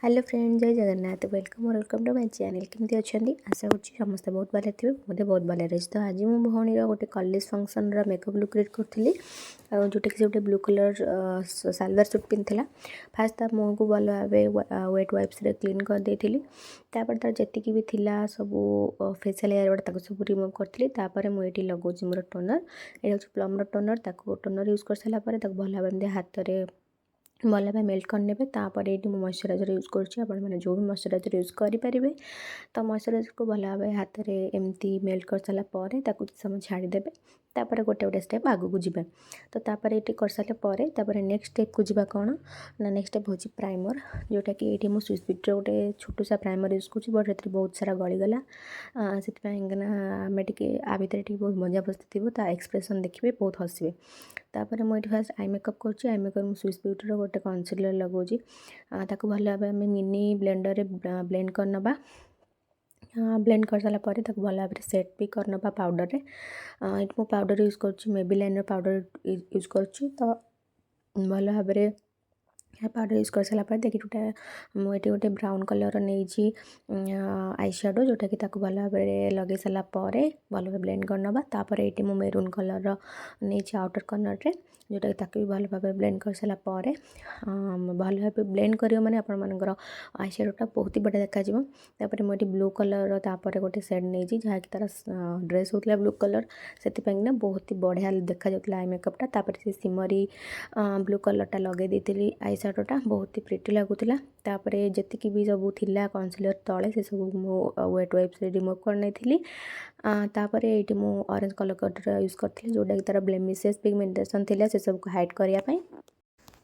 Hello friend, Jai Jagannath. Welcome to my channel. केमती अच्छा आशा करते बहुत भले थे, मुझे बहुत भले रही। तो आज मो भौणी गोटे college function makeup look create करी, जोटा कि गोटे ब्लू कलर सालवार सूट पिंधला। फास्ट ता मुह को भल भाव वेट वाइप्स क्लीन कर देती। तापर तार जी भी थिला सब फेशियल एयर गुड़ा सब रिमूव करी। मुझे लगुच मोर टोनर, ये प्लमर टोनर। टोनर यूज कर सारापर भल भाव हाथ में भल भाव मेल्ट करने। तापर ये मॉइस्चराइजर यूज कर जो भी मॉइस्चराइजर यूज करेंगे। तो मॉइस्चराइजर को भल भाव हाथ में एमती मेल्ट कर सारापर कुछ समय छाड़ीदे। तापर गोटे गोटे स्टेप आगू को जीवा। तो तापर ये कर सारापर नेक्स्ट स्टेप को जीवा कौन ना, नेक्स्ट स्टेप हूँ प्राइमर, जोटा कि ये स्विस ब्यूटी गोटे छोटू सा प्राइमर यूज कर बट ये बहुत सारा गलीगला से आम टे आ भितर बहुत मजा बसती एक्सप्रेशन देखिए, बहुत हसवे। तापर मुझे फास्ट आई मेकअप कर आई मेकअप स्विस ब्यूटी गोटे कनसिलर लगाऊँगी। ताको भल भाव आम मिनी ब्लेंडर रे ब्लेंड करनबा। ब्लेंड कर सारापर भल भाव सेट भी करनबा पाउडर रे। ये पाउडर यूज कर मेबेलिन पाउडर यूज कर। तो भल भाव पाउडर यूज कर सारापर देखिए मुझे गोटे ब्राउन कलर नहीं आई शेडो, जोटा कि भल भाव लगे सारापर भल भाव ब्लेंड करनबा। तापर ये मेरून कलर नहीं आउटर कर्नर रे, जोटा कि भी भल भाव ब्लेंड कर सारापर भल भाव ब्लेंड कर मैंने आपर आई शेडोटा बहुत ही बढ़िया देखा। मुझे ब्लू कलर तापर गोटे सेड नहीं जहाँकि तार ड्रेस होता ब्लू कलर, से बहुत ही बढ़िया देखा जाता आई मेकअपटा। तापर से सिमरी ब्लू कलरटा लगे देती आई शेडोटा, बहुत ही प्रिटी लगुला। तापर जी भी सब थिला कनसिलर तले से सब वेट वाइप्स रिमूव कर नहीं। तापर ये ऑरेंज कलर यूज करती, जोटा कि तार ब्लेमिशेस पिगमेंटेशन थिला से सब हाइड करने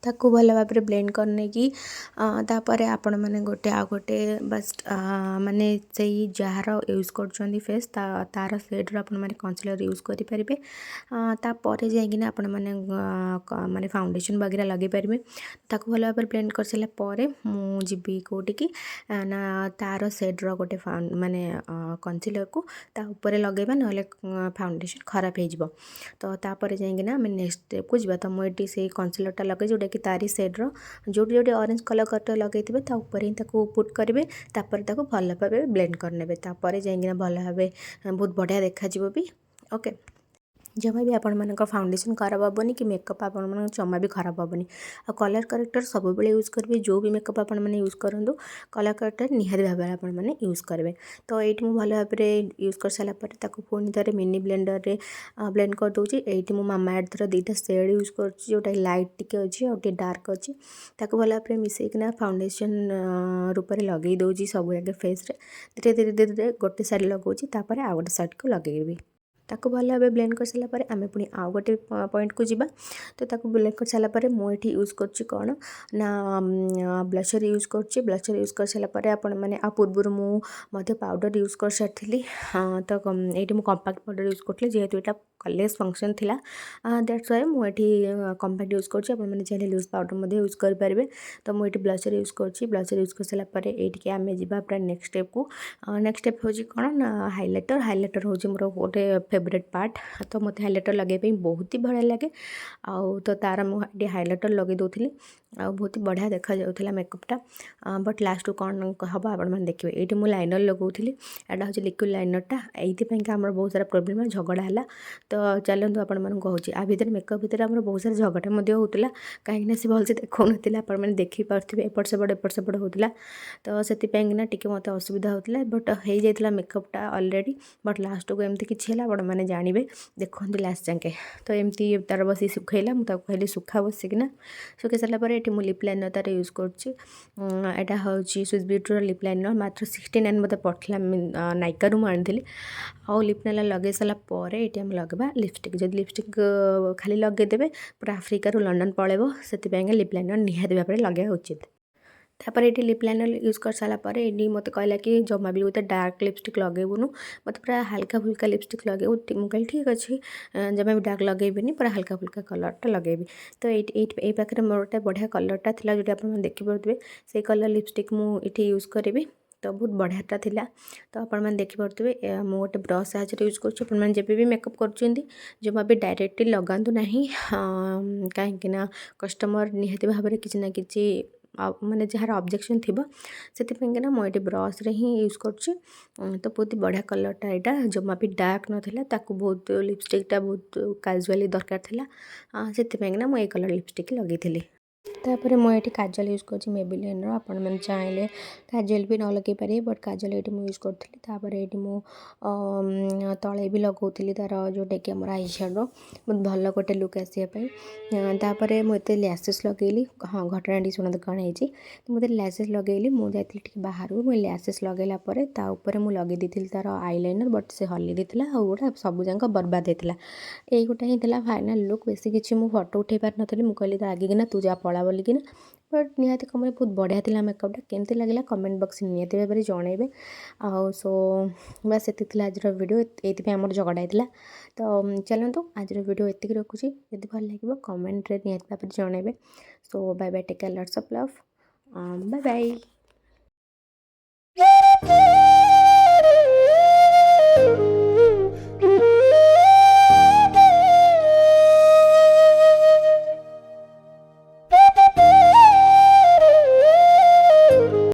ताकू भल भाव ब्लेंड करने की। तापर आपण मैंने गोटे आ गोटे बस माने से जार यूज कर फेस तार सेड्र आपण मैंने कनसिलर यूज करेंगे। तापर जाइए आपण मैंने माने फाउंडेशन वगैरह लगे पारे। ताकू भल भाव ब्लेंड कर सारापर मुझी कौटिकी ना तार सेड्र गोटे माने कनसिलर को ऊपर लगेबा ना फाउंडेशन खराब हो। तो तापर जाइए आम नेक्स्ट स्टेप को जीवा। तो मुझे से कनसिलरटा लगे, जोटा कि तारी सेड्र जोटी जोटी ऑरेंज कलर लगे ऊपर ही पुट करेंगे। तापर भल भाव ब्लेंड करने। तापर जाइए भल भाव बहुत बढ़िया देखा भी। ओके, जमा भी आपण मान फाउंडेशन खराब हेनी कि मेकअप आपण जमा भी खराब हेनी। आ कलर करेक्टर सब बेले यूज करेंगे। जो भी मेकअप आपण मैंने यूज करूँ कलर करेक्टर निहाती भाव में आपण मैंने यूज करेंगे। तो ये भल भाव यूज कर सारापर पुणी थे मिनी ब्लेंडर रे ब्लेंड कर दूसरी। ये मामा आर्थ दुईटा सेड यूज कर, जोटा लाइट टिके अच्छी और डार्क अच्छी। भल भाव मिसेकिना फाउंडेशन रूप में लगे दूसरी सब जगह फेस रे। धीरे धीरे धीरे धीरे गोटे साइड लगाऊँ, तापर आ गोटे साइड को लगेबी। ताको भल भाव ब्लेंड कर सारापर आम पुणी आउ गोटे पॉइंट को जीवा। तो ताको ब्लेंड कर सारापर मुझे यूज कर कौन ना ब्लशर यूज कर। ब्लशर यूज कर सारापर आपण मैंने आ पूर्व मुझे पाउडर यूज कर सारी। तो ये कंपाक्ट पाउडर यूज करी, जेहेतु यहाँ कॉलेज फंक्शन थिला दैट्स वाई मुझे कंपाक्ट यूज कर। चाहिए लूज पाउडर यूज करेंगे। तो मुझे ब्लशर यूज कर। ब्लशर यूज कर सारापर ये आम जा पूरा नेक्स्ट स्टेप को। नेक्स्ट स्टेप हूँ कौन ना हाइलाइटर। हाइलाइटर हूँ मोर गोटे फेवरेट पार्ट। तो मत हाइलाइटर लगे बहुत ही बढ़िया लगे। आउ तो तार मुझे हाइलाइटर लगे दूसरी आ बहुत ही बढ़िया देखा जाऊला मेकअपटा। बट लास्ट कौन हम आप देखिए ये मुझे लाइनर लगोली। यहाँ हूँ लिक्विड लाइनरटा। ये आम बहुत सारा प्रोब्लेम झगड़ा है। तो चलते आपण मैं कहूँ आ भर मेकअप भितर आम बहुत सारा झगड़ा होता कहीं से भलसे देखा ना देखिपे एपट सेपट होता। तो से टी मत असुविधा होता बट हो जाता मेकअपटा अलरेडी। बट लास्ट को एमती किसी है आपण मैंने जानवे देखते लास्ट जाके। तो एमती तार बस सुखैला मुझे कहली सुखा बसिकिना सुखै सारापर ये मुझे लिप लाइनर तार यूज कर। हूँ स्विस ब्यूटी लिप लाइनर मात्र 69 मत पड़ता नाइका मुझे आउ लिप लाइनर लगे सारापर ये आम लगवा लिपस्टिक। जब लिपस्टिक खाली लगेदेवे पूरा आफ्रिका लंडन पलैब, से लिप लाइनर निहाती भाव में लगे उचित। तापर ये लिप लाइनर यूज कर सारापर ये मत कहला कि जमा भी होता डार्क लिपस्टिक लगेबुनु, मत पूरा हल्का फुल्का लिपस्टिक लगे। मुझे ठीक अच्छे जमा भी डार्क लगेबी, पूरा हल्का फुल्का कलरटा लगेबी। तो ये पाखे मोर गोटे बढ़िया कलरटा था, जोटा आप देखिपे से कलर लिपस्टिक मुझे यूज करी। तो बहुत बढ़ियाटा थिला। तो आपण मैंने देखिपे मु गोटे ब्रश साहाଯ୍य यूज कर। जब भी मेकअप कर जमा भी डायरेक्टली लगातु ना, कहीं कस्टमर निहाती भाव में किसी ना किसी ମାନେ ଯାହାର ଅବଜେକ୍ସନ୍ ଥିବ ସେଥିପାଇଁକିନା ମୁଁ ଏଠି ବ୍ରସ୍ରେ ହିଁ ୟୁଜ୍ କରୁଛି। ତ ବହୁତ ବଢ଼ିଆ କଲର୍ଟା ଏଇଟା, ଜମା ବି ଡାର୍କ ନଥିଲା, ତାକୁ ବହୁତ ଲିପଷ୍ଟିକ୍ଟା ବହୁତ କାଜୁଆଲି ଦରକାର ଥିଲା, ସେଥିପାଇଁକିନା ମୁଁ ଏଇ କଲର୍ ଲିପଷ୍ଟିକ୍ ଲଗେଇଥିଲି। ତାପରେ ମୁଁ ଏଠି କାଜଲ ୟୁଜ୍ କରୁଛି ମେବିଲିନ୍ର, ଆପଣମାନେ ଚାହିଁଲେ କାଜଲ ବି ନ ଲଗେଇ ପାରିବେ, ବଟ୍ କାଜଲ ଏଠି ମୁଁ ୟୁଜ୍ କରୁଥିଲି। ତାପରେ ଏଠି ମୁଁ ତଳେ ବି ଲଗାଉଥିଲି ତା'ର ଯେଉଁଟାକି ଆମର ଆଇ ଶ୍ୟାଡ଼ୋ, ବହୁତ ଭଲ ଗୋଟେ ଲୁକ୍ ଆସିବା ପାଇଁ। ତାପରେ ମୁଁ ଏତେ ଲ୍ୟାସେସ୍ ଲଗେଇଲି, ହଁ ଘଟଣାଟି ଶୁଣନ୍ତୁ କ'ଣ ହେଇଛି। ମୁଁ ଏତେ ଲ୍ୟାସେସ୍ ଲଗେଇଲି, ମୁଁ ଯାଇଥିଲି ଟିକେ ବାହାରକୁ, ମୁଁ ଲ୍ୟାସେସ୍ ଲଗେଇଲା ପରେ ତା ଉପରେ ମୁଁ ଲଗେଇ ଦେଇଥିଲି ତା'ର ଆଇଲାଇନର୍, ବଟ୍ ସେ ହଲି ଦେଇଥିଲା ଆଉ ଗୋଟେ ସବୁଯାକ ବର୍ବାଦ ହେଇଥିଲା। ଏଇ ଗୋଟେ ହିଁ ଥିଲା ଫାଇନାଲ୍ ଲୁକ୍। ବେଶୀ କିଛି ମୁଁ ଫଟୋ ଉଠାଇ ପାରିନଥିଲି, ମୁଁ କହିଲି ରାଗିକିନା ତୁ ଯା ପଳା ବୋଲିକିନା, ବଟ୍ ନିହାତି କମରେ ବହୁତ ବଢ଼ିଆ ଥିଲା ମେକଅପ୍ଟା। କେମିତି ଲାଗିଲା କମେଣ୍ଟ ବକ୍ସରେ ନିହାତି ଭାବରେ ଜଣାଇବେ। ଆଉ ସୋ ବାସ୍ ଏତିକି ଥିଲା ଆଜିର ଭିଡ଼ିଓ, ଏଇଥିପାଇଁ ଆମର ଝଗଡ଼ା ହେଇଥିଲା। ତ ଚାଲନ୍ତୁ ଆଜିର ଭିଡ଼ିଓ ଏତିକି ରଖୁଛି, ଯଦି ଭଲ ଲାଗିବ କମେଣ୍ଟରେ ନିହାତି ଭାବରେ ଜଣାଇବେ। So bye bye, take care, lots of love, bye bye.